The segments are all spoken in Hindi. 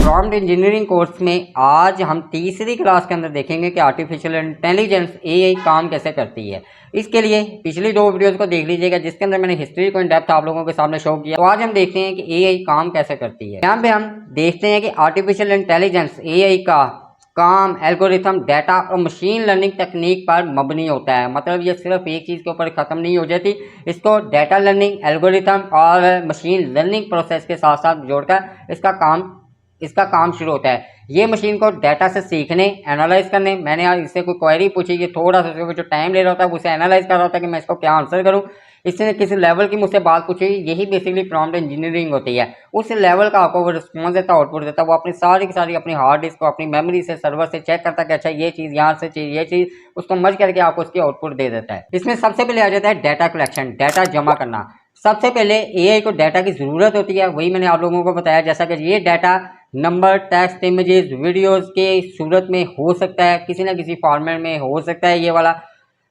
प्रॉम्प्ट इंजीनियरिंग कोर्स में आज हम तीसरी क्लास के अंदर देखेंगे कि आर्टिफिशियल इंटेलिजेंस एआई काम कैसे करती है। इसके लिए पिछली दो वीडियोस को देख लीजिएगा जिसके अंदर मैंने हिस्ट्री को इन डेप्थ आप लोगों के सामने शो किया। तो आज हम देखते हैं कि एआई काम कैसे करती है। यहाँ पे हम देखते हैं कि आर्टिफिशियल इंटेलिजेंस एआई का काम एल्गोरिथम, डाटा और मशीन लर्निंग तकनीक पर मबनी होता है। मतलब ये सिर्फ एक चीज़ के ऊपर ख़त्म नहीं हो जाती, इसको डाटा लर्निंग, एल्गोरिथम और मशीन लर्निंग प्रोसेस के साथ साथ जोड़कर इसका काम शुरू होता है। ये मशीन को डाटा से सीखने, एनालाइज करने, मैंने आज इससे कोई क्वेरी पूछी कि थोड़ा सा उसके जो टाइम ले रहा होता है उसे एनालाइज कर रहा होता है कि मैं इसको क्या आंसर करूँ। इसने किसी लेवल की मुझसे बात पूछी, यही बेसिकली प्रॉम्प्ट इंजीनियरिंग होती है। उस लेवल का आपको वो रिस्पॉन्स देता है, आउटपुट देता है। वो अपनी सारी की सारी अपनी हार्ड डिस्क को, अपनी मेमोरी से, सर्वर से चेक करता है कि अच्छा ये चीज़ यहाँ से चाहिए, ये चीज़, उसको मर्ज करके आपको उसकी आउटपुट दे देता है। इसमें सबसे पहले आ जाता है डाटा कलेक्शन, डाटा जमा करना। सबसे पहले एआई को डाटा की ज़रूरत होती है, वही मैंने आप लोगों को बताया। जैसा कि ये data number, text, images, videos के सूरत में हो सकता है, किसी न किसी फॉर्मेट में हो सकता है। ये वाला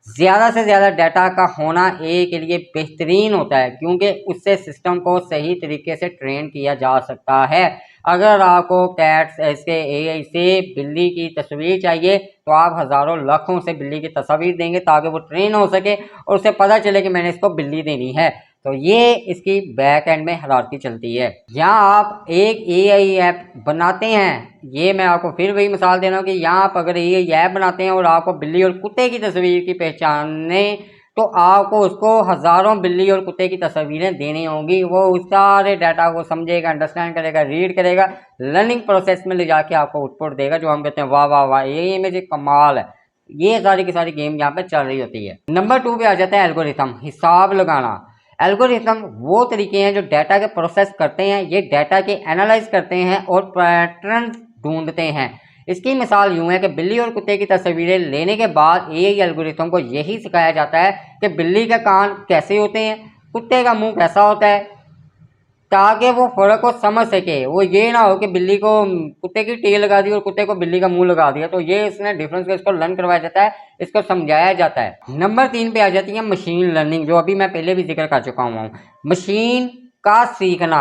ज़्यादा से ज़्यादा डाटा का होना एआई के लिए बेहतरीन होता है, क्योंकि उससे सिस्टम को सही तरीके से ट्रेन किया जा सकता है। अगर आपको कैट्स ऐसे एआई से बिल्ली की तस्वीर चाहिए तो आप हज़ारों लाखों से बिल्ली की तस्वीर देंगे ताकि वो ट्रेन हो सके और उसे पता चले कि मैंने इसको बिल्ली देनी है। तो ये इसकी बैक एंड में हायरार्की चलती है। यहाँ आप एक एआई ऐप बनाते हैं, ये मैं आपको फिर वही मिसाल दे रहा हूँ कि यहाँ आप अगर एआई ऐप बनाते हैं और आपको बिल्ली और कुत्ते की तस्वीर की पहचानने, तो आपको उसको हज़ारों बिल्ली और कुत्ते की तस्वीरें देनी होंगी। वो उस सारे डाटा को समझेगा, अंडरस्टैंड करेगा, रीड करेगा, लर्निंग प्रोसेस में ले जाके आपको आउटपुट देगा, जो हम कहते हैं वाह वाह वाह, ये इमेज कमाल है। ये सारी की सारी गेम यहाँ पे चल रही होती है। नंबर 2 पे आ जाता है एल्गोरिथम, हिसाब लगाना। एल्गोरिथम वो तरीके हैं जो डाटा के प्रोसेस करते हैं, ये डाटा के एनालाइज करते हैं और पैटर्न ढूंढते हैं। इसकी मिसाल यूं है कि बिल्ली और कुत्ते की तस्वीरें लेने के बाद एआई एल्गोरिथम को यही सिखाया जाता है कि बिल्ली के कान कैसे होते हैं, कुत्ते का मुंह कैसा होता है, ताकि वो फ़र्क को समझ सके। वो ये ना हो कि बिल्ली को कुत्ते की टेल लगा दी और कुत्ते को बिल्ली का मुंह लगा दिया। तो ये इसने डिफरेंस को इसको लर्न करवाया जाता है, इसको समझाया जाता है। नंबर 3 पे आ जाती है मशीन लर्निंग, जो अभी मैं पहले भी जिक्र कर चुका हूँ। मशीन का सीखना।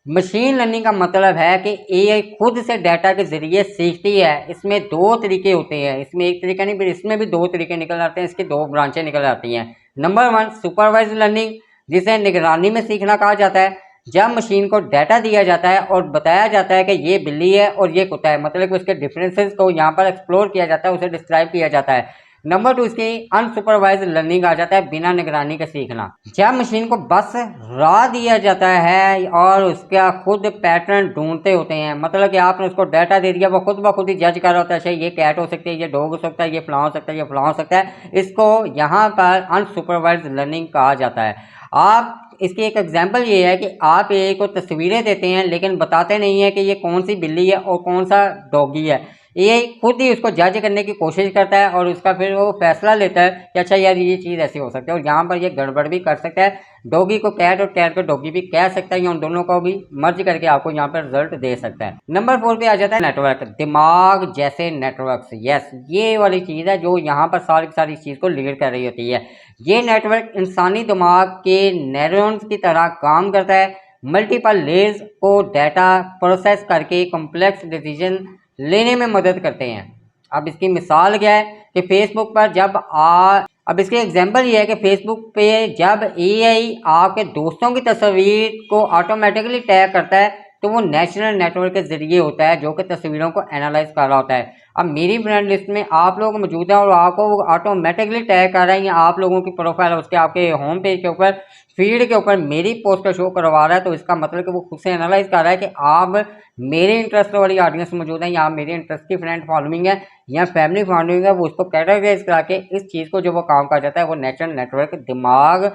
मशीन लर्निंग का मतलब है कि एआई खुद से डाटा के ज़रिए सीखती है। इसमें दो तरीके होते हैं, इसमें एक तरीका नहीं, इसमें भी दो तरीके निकल आते हैं, इसकी दो ब्रांचें निकल आती हैं। नंबर 1 सुपरवाइज लर्निंग, जिसे निगरानी में सीखना कहा जाता है। जब मशीन को डाटा दिया जाता है और बताया जाता है कि ये बिल्ली है और ये कुत्ता है, मतलब कि उसके डिफरेंसेस को यहाँ पर एक्सप्लोर किया जाता है, उसे डिस्क्राइब किया जाता है। नंबर 2 इसकी अनसुपरवाइज लर्निंग आ जाता है, बिना निगरानी के सीखना। जब मशीन को बस राह दिया जाता है और उसका खुद पैटर्न ढूंढते होते हैं, मतलब कि आपने उसको डाटा दे दिया, वो खुद ब खुद ही जज कर रहा होता है, अच्छा ये कैट हो सकती है, ये डॉग हो सकता है, ये फलां हो सकता है, ये फलां हो सकता है। इसको यहाँ पर अनसुपरवाइज लर्निंग कहा जाता है। आप इसकी एक एग्जांपल ये है कि आप एक को तस्वीरें देते हैं लेकिन बताते नहीं है कि ये कौन सी बिल्ली है और कौन सा डॉगी है। ये खुद ही उसको जज करने की कोशिश करता है और उसका फिर वो फैसला लेता है कि अच्छा यार ये चीज़ ऐसी हो सकती है, और यहाँ पर ये गड़बड़ भी कर सकता है। डॉगी को कैट और कैट को डॉगी भी कह सकता है, या उन दोनों को भी मर्ज करके आपको यहाँ पर रिजल्ट दे सकता है। नंबर 4 पे आ जाता है नेटवर्क, दिमाग जैसे नेटवर्क। यस, ये वाली चीज़ है जो यहाँ पर सारी सारी चीज़ को लीड कर रही होती है। ये नेटवर्क इंसानी दिमाग के न्यूरॉन्स की तरह काम करता है, मल्टीपल लेयर्स को डाटा प्रोसेस करके कॉम्प्लेक्स डिसीजन लेने में मदद करते हैं। अब इसकी मिसाल क्या है कि फेसबुक पर अब इसके एग्जांपल ये है कि फेसबुक पे जब एआई आपके दोस्तों की तस्वीर को ऑटोमेटिकली टैग करता है तो वो नेशनल नेटवर्क के जरिए होता है जो कि तस्वीरों को एनालाइज कर रहा होता है। अब मेरी फ्रेंड लिस्ट में आप लोग मौजूद हैं और आपको वो ऑटोमेटिकली टैग कर रहा है, या आप लोगों की प्रोफाइल उसके आपके होम पेज के ऊपर, फीड के ऊपर मेरी पोस्ट का शो करवा रहा है, तो इसका मतलब कि वो खुद से एनालाइज कर रहा है कि आप मेरे इंटरेस्ट वाली ऑडियंस मौजूद है, या मेरे इंटरेस्ट की फ्रेंड फॉलोइंग है या फैमिली फॉलोइंग है। वो उसको कैटेगराइज करा के इस चीज़ को जो वो काम कर जाता है, वो नेचुरल नेटवर्क, दिमाग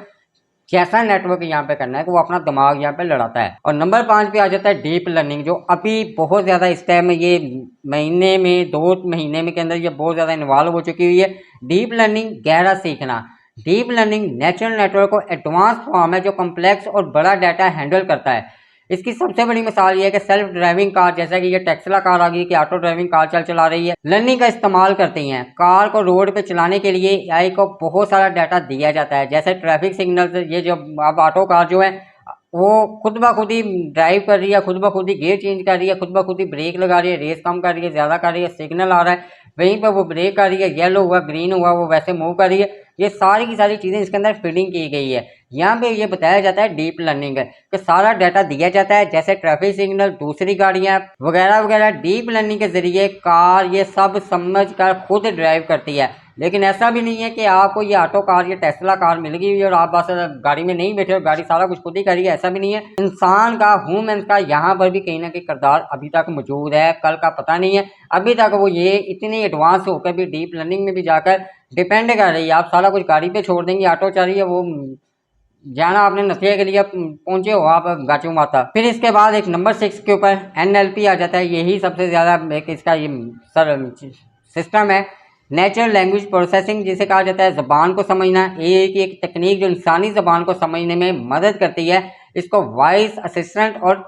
जैसा नेटवर्क यहाँ पे करना है कि वो अपना दिमाग यहाँ पे लड़ाता है। और नंबर 5 पे आ जाता है डीप लर्निंग, जो अभी बहुत ज़्यादा इस टाइम में, ये महीने में 2 महीने में के अंदर ये बहुत ज़्यादा इन्वॉल्व हो चुकी हुई है। डीप लर्निंग, गहरा सीखना। डीप लर्निंग नेचुरल नेटवर्क को एडवांस फॉर्म है जो कॉम्प्लेक्स और बड़ा डाटा हैंडल करता है। इसकी सबसे बड़ी मिसाल ये है कि सेल्फ ड्राइविंग कार, जैसा कि ये टेस्ला कार आ गई कि ऑटो ड्राइविंग कार चला रही है, लर्निंग का इस्तेमाल करती हैं। कार को रोड पे चलाने के लिए एआई को बहुत सारा डाटा दिया जाता है, जैसे ट्रैफिक सिग्नल्स। ये जो अब ऑटो कार जो है वो खुद ब खुद ही ड्राइव कर रही है, खुद ब खुद ही गियर चेंज कर रही है, खुद ब खुद ही ब्रेक लगा रही है, रेस कम कर रही है, ज़्यादा कर रही है, सिग्नल आ रहा है वहीं पर वो ब्रेक कर रही है, येलो हुआ ग्रीन हुआ वो वैसे मूव कर रही है। ये सारी की सारी चीज़ें इसके अंदर फीडिंग की गई है। यहाँ पे ये बताया जाता है डीप लर्निंग है कि सारा डाटा दिया जाता है, जैसे ट्रैफिक सिग्नल, दूसरी गाड़ियाँ वगैरह वगैरह। डीप लर्निंग के जरिए कार ये सब समझ कर खुद ड्राइव करती है। लेकिन ऐसा भी नहीं है कि आपको ये ऑटो कार, ये टेस्ला कार मिल गई और आप बस गाड़ी में नहीं बैठे हो, गाड़ी सारा कुछ खुद ही करी है, ऐसा भी नहीं है। इंसान का, ह्यूमन का यहाँ पर भी कहीं ना कहीं किरदार अभी तक मौजूद है, कल का पता नहीं है। अभी तक वो ये इतनी एडवांस होकर भी डीप लर्निंग में भी जाकर डिपेंड कर रही है। आप सारा कुछ गाड़ी पे छोड़ देंगे, ऑटो चल रही है, वो जाना आपने नथिया के लिए पहुंचे हो आप गाचू माता। फिर इसके बाद एक नंबर 6 के ऊपर NLP आ जाता है। यही सबसे ज़्यादा एक इसका ये सिस्टम है, नेचुरल लैंग्वेज प्रोसेसिंग जिसे कहा जाता है। ज़बान को समझना एआई की एक तकनीक जो इंसानी ज़बान को समझने में मदद करती है। इसको वॉइस असिस्टेंट और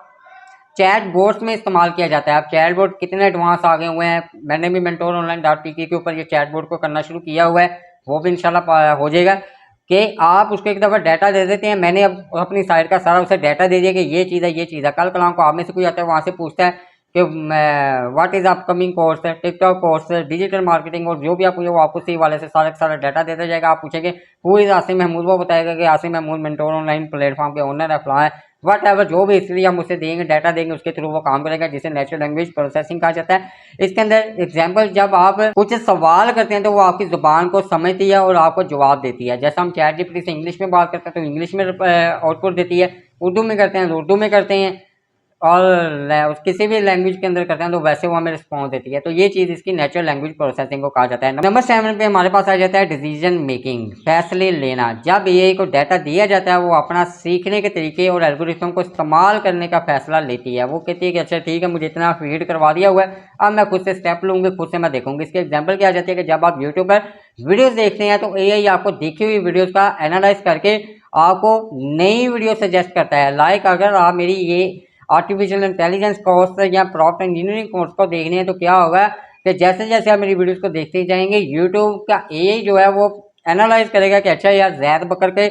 चैट बोट्स में इस्तेमाल किया जाता है। अब चैट बोट कितने एडवांस आ गए हुए हैं, मैंने भी मेंटोर ऑनलाइन .pk के ऊपर ये चैट बोट को करना शुरू किया हुआ है, वो भी इंशाल्लाह हो जाएगा कि आप उसको एक दफ़ा डाटा दे देते हैं। मैंने अब अपनी साइट का सारा उसे डाटा दे दिया कि ये चीज़ है, ये चीज़ है। कल कलाम को आप में से कोई आता है, वहाँ से पूछता है कि व्हाट इज़ अपकमिंग कोर्स है, टिकटॉक कोर्स है, डिजिटल मार्केटिंग, और जो भी आप वो आपको सी वाले से सारा का सारा डाटा देता जाएगा। आप पूछेंगे हु इज़ आसिम महमूद, वो बताएगा कि Asim Mahmood mentor online platform के ओनर है, फलां है, वट एवर जो भी हिस्ट्री हम उसे देंगे, डाटा देंगे, उसके थ्रू वो काम करेगा, जिसे नेचुरल लैंग्वेज प्रोसेसिंग कहा जाता है। इसके अंदर एग्जांपल, जब आप कुछ सवाल करते हैं तो वो आपकी ज़ुबान को समझती है और आपको जवाब देती है। जैसे हम चैट जीपीटी से इंग्लिश में बात करते हैं तो इंग्लिश में आउटपुट देती है, उर्दू में करते हैं तो उर्दू में करते हैं, और किसी भी लैंग्वेज के अंदर करते हैं तो वैसे वो हमें रिस्पॉन्स देती है। तो ये चीज़ इसकी नेचुरल लैंग्वेज प्रोसेसिंग को कहा जाता है। नंबर 7 पे हमारे पास आ जाता है डिसीजन मेकिंग, फैसले लेना। जब एआई को डाटा दिया जाता है वो अपना सीखने के तरीके और एल्गोरिथम को इस्तेमाल करने का फैसला लेती है। वो कहती है कि अच्छा ठीक है, मुझे इतना फीड करवा दिया हुआ है, अब मैं खुद से स्टेप लूँगी, खुद से मैं देखूँगी। इसके एग्जाम्पल क्या आ जाती है कि जब आप यूट्यूब पर वीडियोज़ देखते हैं तो एआई आपको देखी हुई वीडियोज़ का एनालाइज करके आपको नई वीडियो सजेस्ट करता है। लाइक अगर आप मेरी ये आर्टिफिशियल इंटेलिजेंस कोर्स या प्रॉम्प्ट इंजीनियरिंग कोर्स को देखने हैं तो क्या होगा कि जैसे जैसे आप मेरी वीडियोस को देखते जाएंगे, यूट्यूब का एआई जो है वो एनालाइज करेगा कि अच्छा यार जैद बकर के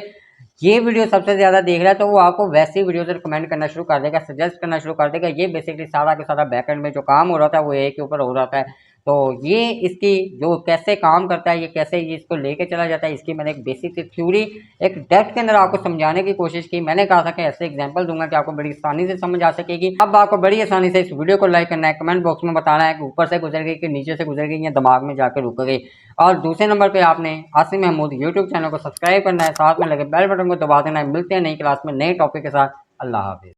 ये वीडियो सबसे ज़्यादा देख रहा है, तो वो आपको वैसी वीडियो से रिकमेंड करना शुरू कर देगा, सजेस्ट करना शुरू कर देगा। ये बेसिकली सारा का सारा बैकएंड में जो काम हो रहा था वो एआई के ऊपर हो रहा था। तो ये इसकी जो कैसे काम करता है, ये कैसे ये इसको लेके चला जाता है, इसकी मैंने एक बेसिक थ्योरी एक डेप्थ के अंदर आपको समझाने की कोशिश की। मैंने कहा था कि ऐसे एग्जांपल दूंगा कि आपको बड़ी आसानी से समझ आ सकेगी। अब आपको बड़ी आसानी से इस वीडियो को लाइक करना है, कमेंट बॉक्स में बताना है कि ऊपर से गुजर गई कि नीचे से गुजर गई या दिमाग में जाकर रुक गई। और दूसरे नंबर पर आपने आसिम महमूद यूट्यूब चैनल को सब्सक्राइब करना है, साथ में लगे बेल बटन को दबा देना है। मिलते हैं नई क्लास में नए टॉपिक के साथ। अल्लाह हाफिज़।